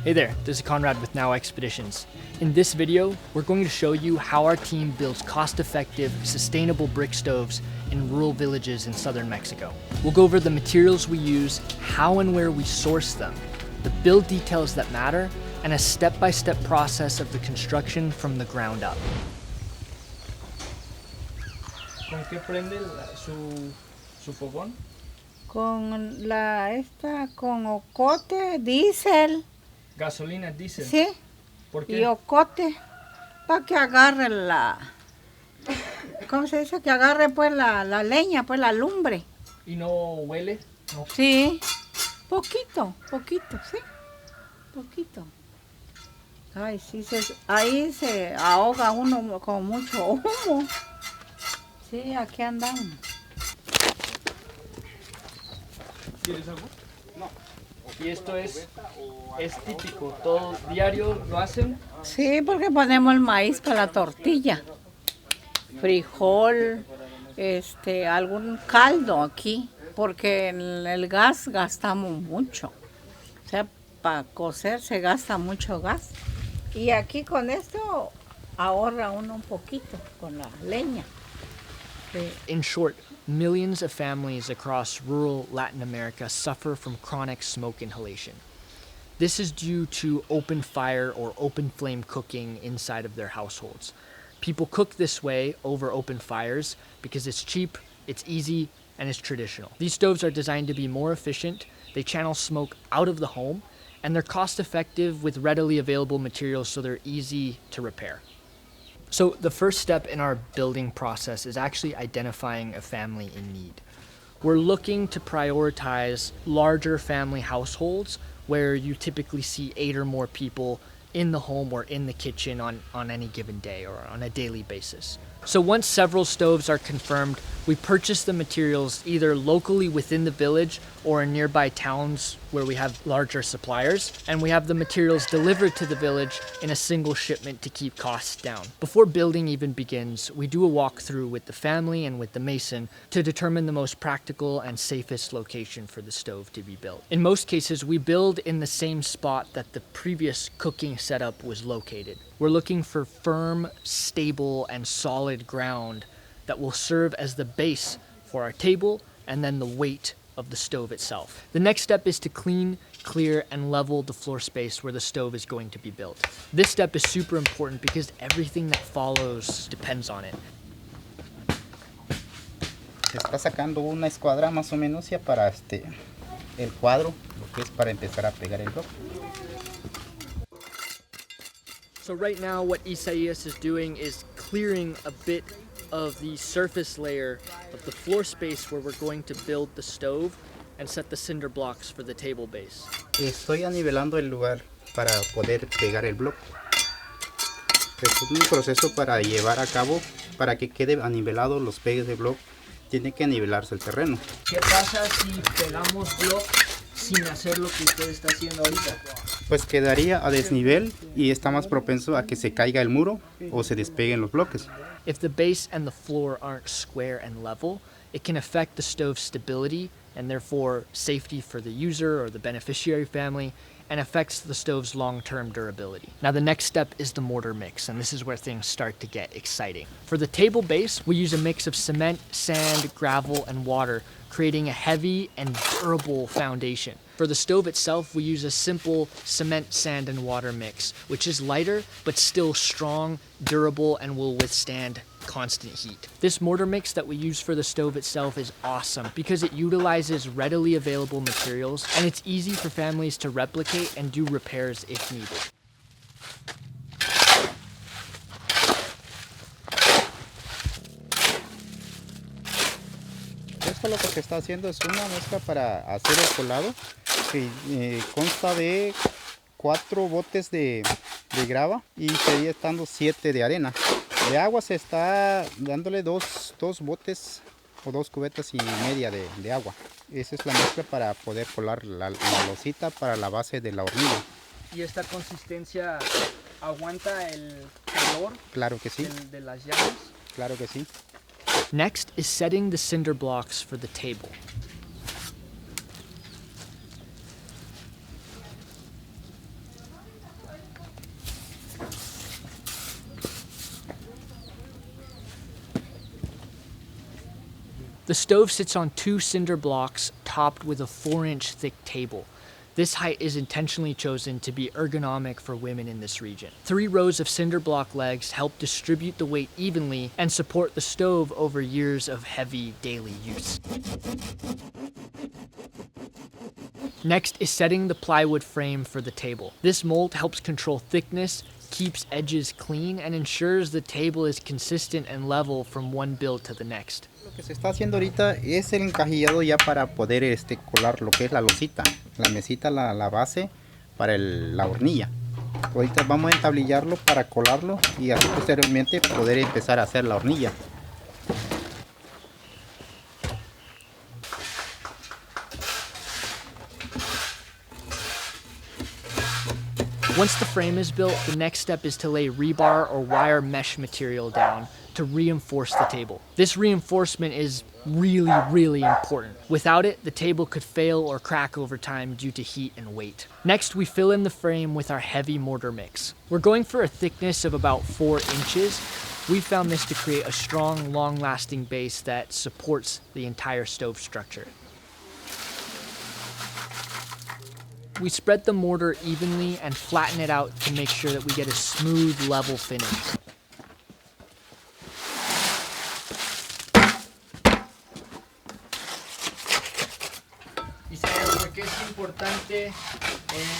Hey there, this is Conrad with Now Expeditions. In this video, we're going to show you how our team builds cost-effective, sustainable brick stoves in rural villages in southern Mexico. We'll go over the materials we use, how and where we source them, the build details that matter, and a step-by-step process of the construction from the ground up. ¿Con qué prende su fogón? Con ocote, diésel. Gasolina, diésel. Sí. ¿Por qué? Y ocote para que agarre ¿cómo se dice? Que agarre pues la leña, pues la lumbre. ¿Y no huele? No. Sí. Poquito, sí. Poquito. Ay, sí, ahí se ahoga uno con mucho humo. Sí, aquí andamos. ¿Quieres algo? No. ¿Y esto es típico? ¿Todo diario lo hacen? Sí, porque ponemos el maíz para la tortilla, frijol, algún caldo aquí, porque en el gas gastamos mucho. O sea, para cocer se gasta mucho gas. Y aquí con esto ahorra uno un poquito con la leña. Sí. In short, millions of families across rural Latin America suffer from chronic smoke inhalation. This is due to open fire or open flame cooking inside of their households. People cook this way over open fires because it's cheap, it's easy, and it's traditional. These stoves are designed to be more efficient, they channel smoke out of the home, and they're cost effective with readily available materials so they're easy to repair. So the first step in our building process is actually identifying a family in need. We're looking to prioritize larger family households where you typically see 8 or more people in the home or in the kitchen on any given day or on a daily basis. So once several stoves are confirmed, we purchase the materials either locally within the village or in nearby towns where we have larger suppliers, and we have the materials delivered to the village in a single shipment to keep costs down. Before building even begins, we do a walkthrough with the family and with the mason to determine the most practical and safest location for the stove to be built. In most cases, we build in the same spot that the previous cooking setup was located. We're looking for firm, stable, and solid ground that will serve as the base for our table and then the weight of the stove itself. The next step is to clean, clear, and level the floor space where the stove is going to be built. This step is super important because everything that follows depends on it. Se está sacando una escuadra más o menos ya para el cuadro, lo que es para empezar a pegar el bloque. So right now what Isaías is doing is clearing a bit of the surface layer of the floor space where we're going to build the stove and set the cinder blocks for the table base. Estoy anivelando el lugar para poder pegar el bloque. Es un proceso para llevar a cabo, para que quede anivelado los pegues de bloque, tiene que nivelarse el terreno. ¿Qué pasa si pegamos bloque sin hacer lo que usted está haciendo ahorita? Pues quedaría a desnivel y está más propenso a que se caiga el muro o se despeguen los bloques. If the base and the floor aren't square and level, it can affect the stove's stability and therefore safety for the user or the beneficiary family, and affects the stove's long-term durability. Now the next step is the mortar mix, and this is where things start to get exciting. For the table base, we use a mix of cement, sand, gravel, and water, creating a heavy and durable foundation. For the stove itself, we use a simple cement, sand, and water mix, which is lighter but still strong, durable, and will withstand constant heat. This mortar mix that we use for the stove itself is awesome because it utilizes readily available materials, and it's easy for families to replicate and do repairs if needed. Esto lo que se está haciendo es una mezcla para hacer el colado que consta de 4 botes de grava y sería estando 7 de arena. De agua se está dándole dos botes o 2 cubetas y media de agua. Esa es la mezcla para poder colar la losita para la base de la hornilla. ¿Y esta consistencia aguanta el calor? Claro que sí. De las llamas? Claro que sí. Next is setting the cinder blocks for the table. The stove sits on 2 cinder blocks topped with a 4-inch thick table. This height is intentionally chosen to be ergonomic for women in this region. 3 rows of cinder block legs help distribute the weight evenly and support the stove over years of heavy daily use. Next is setting the plywood frame for the table. This mold helps control thickness, keeps edges clean, and ensures the table is consistent and level from one build to the next. Lo que se está haciendo ahorita es el encajillado ya para poder colar lo que es la losita, la mesita, la base para la hornilla. Ahorita vamos a entablillarlo para colarlo y así posteriormente poder empezar a hacer la hornilla. Once the frame is built, the next step is to lay rebar or wire mesh material down to reinforce the table. This reinforcement is really important. Without it, the table could fail or crack over time due to heat and weight. Next, we fill in the frame with our heavy mortar mix. We're going for a thickness of about 4 inches. We found this to create a strong, long-lasting base that supports the entire stove structure. We spread the mortar evenly and flatten it out to make sure that we get a smooth, level finish. ¿Y sabes por qué es importante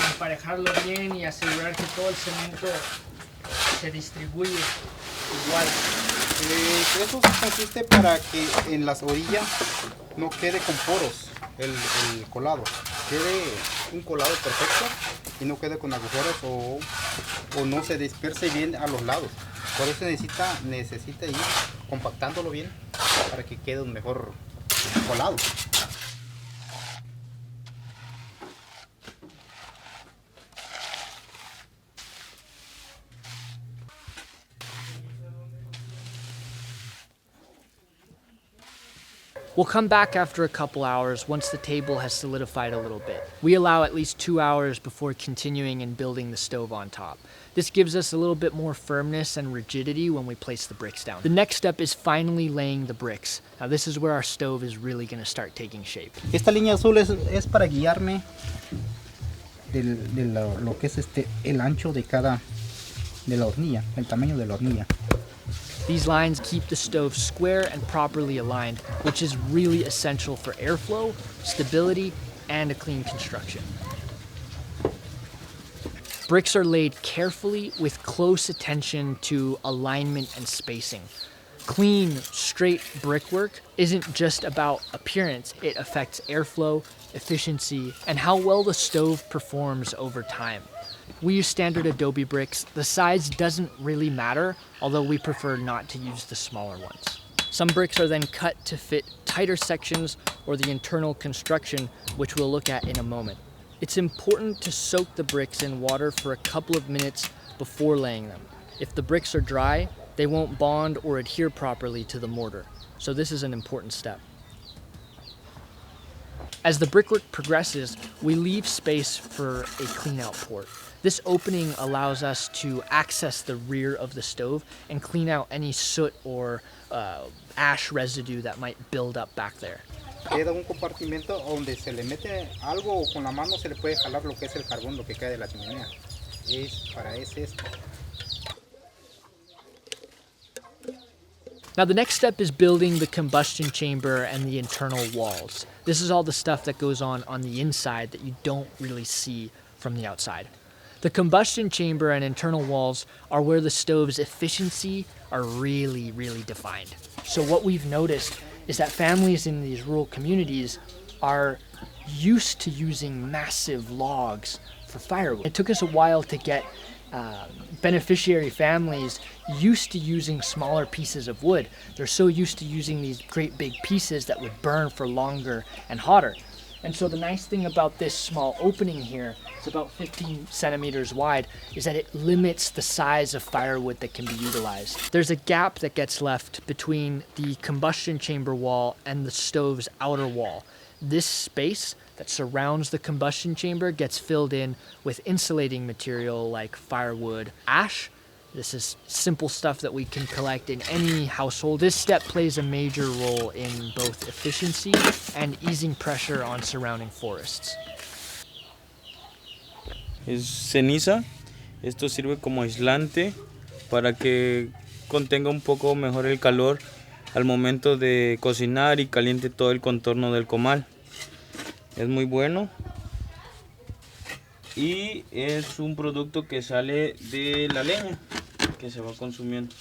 emparejarlo bien y asegurar que todo el cemento se distribuye igual? Eso consiste para que en las orillas no quede con poros el colado, quede un colado perfecto y no quede con agujeros o no se disperse bien a los lados. Por eso necesita ir compactándolo bien para que quede un mejor colado. We'll come back after a couple hours once the table has solidified a little bit. We allow at least 2 hours before continuing and building the stove on top. This gives us a little bit more firmness and rigidity when we place the bricks down. The next step is finally laying the bricks. Now this is where our stove is really going to start taking shape. Esta línea azul es para guiarme de lo que es el ancho de la hornilla, el tamaño de la hornilla. These lines keep the stove square and properly aligned, which is really essential for airflow, stability, and a clean construction. Bricks are laid carefully with close attention to alignment and spacing. Clean, straight brickwork isn't just about appearance, it affects airflow, efficiency, and how well the stove performs over time. We use standard adobe bricks. The size doesn't really matter, although we prefer not to use the smaller ones. Some bricks are then cut to fit tighter sections or the internal construction, which we'll look at in a moment. It's important to soak the bricks in water for a couple of minutes before laying them. If the bricks are dry, they won't bond or adhere properly to the mortar, so this is an important step. As the brickwork progresses, we leave space for a clean-out port. This opening allows us to access the rear of the stove and clean out any soot or ash residue that might build up back there. Queda un compartimento donde se le mete algo o con la mano se le puede jalar lo que es el carbón, lo que cae de la chimenea. Es esto. Now the next step is building the combustion chamber and the internal walls. This is all the stuff that goes on the inside that you don't really see from the outside. The combustion chamber and internal walls are where the stove's efficiency are really defined. So what we've noticed is that families in these rural communities are used to using massive logs for firewood. It took us a while to get beneficiary families used to using smaller pieces of wood. They're so used to using these great big pieces that would burn for longer and hotter. And so the nice thing about this small opening here, it's about 15 centimeters wide, is that it limits the size of firewood that can be utilized. There's a gap that gets left between the combustion chamber wall and the stove's outer wall. This space that surrounds the combustion chamber gets filled in with insulating material like firewood, ash, This is simple stuff that we can collect in any household. This step plays a major role in both efficiency and easing pressure on surrounding forests. Es ceniza. Esto sirve como aislante para que contenga un poco mejor el calor al momento de cocinar y caliente todo el contorno del comal. Es muy bueno y es un producto que sale de la leña que se va consumiendo.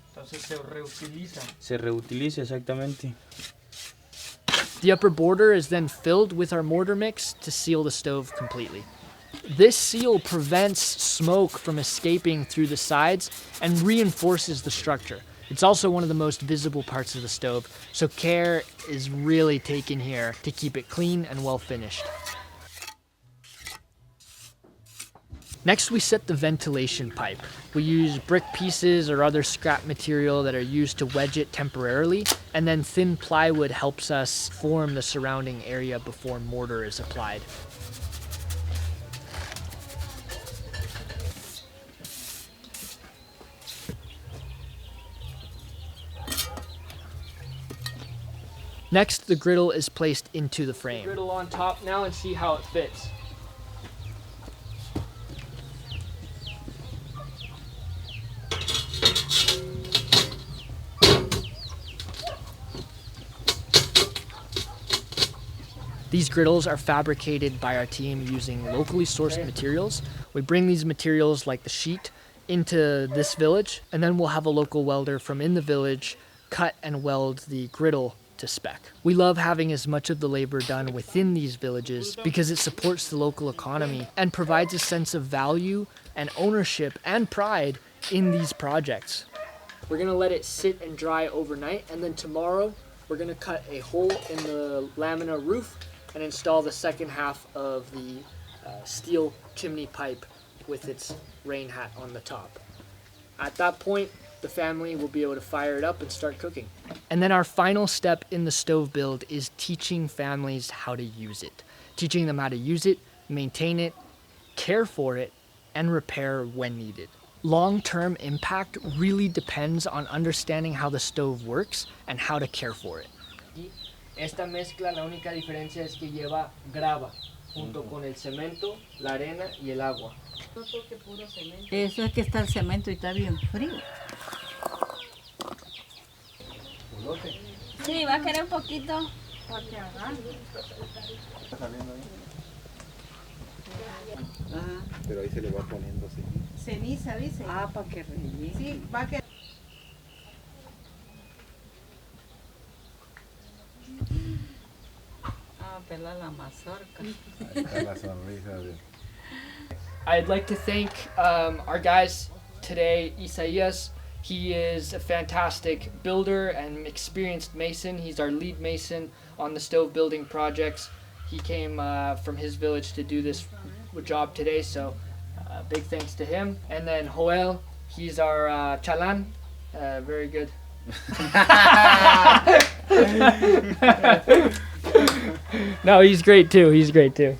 Entonces se reutiliza. Se reutiliza exactamente. The upper border is then filled with our mortar mix to seal the stove completely. This seal prevents smoke from escaping through the sides and reinforces the structure. It's also one of the most visible parts of the stove, so care is really taken here to keep it clean and well finished. Next, we set the ventilation pipe. We use brick pieces or other scrap material that are used to wedge it temporarily, and then thin plywood helps us form the surrounding area before mortar is applied. Next, the griddle is placed into the frame. Griddle on top now and see how it fits. These griddles are fabricated by our team using locally sourced materials. We bring these materials like the sheet into this village, and then we'll have a local welder from in the village cut and weld the griddle to spec. We love having as much of the labor done within these villages because it supports the local economy and provides a sense of value and ownership and pride in these projects. We're gonna let it sit and dry overnight, and then tomorrow we're gonna cut a hole in the lamina roof and install the second half of the steel chimney pipe with its rain hat on the top. At that point, the family will be able to fire it up and start cooking. And then our final step in the stove build is teaching families how to use it. Teaching them how to use it, maintain it, care for it, and repair when needed. Long-term impact really depends on understanding how the stove works and how to care for it. Esta mezcla, la única diferencia es que lleva grava junto con el cemento, la arena y el agua. Eso es que está el cemento y está bien frío. Sí, va a querer un poquito. Pero ahí se le va poniendo así. Ceniza, dice. Ah, para que rellene. Sí, va a quedar. Ah, pela la mazorca. Ahí está la sonrisa de... I'd like to thank our guys today, Isaías. He is a fantastic builder and experienced mason. He's our lead mason on the stove building projects. He came from his village to do this job today, so big thanks to him. And then Joel, he's our chalan. Very good. No, he's great too. He's great too.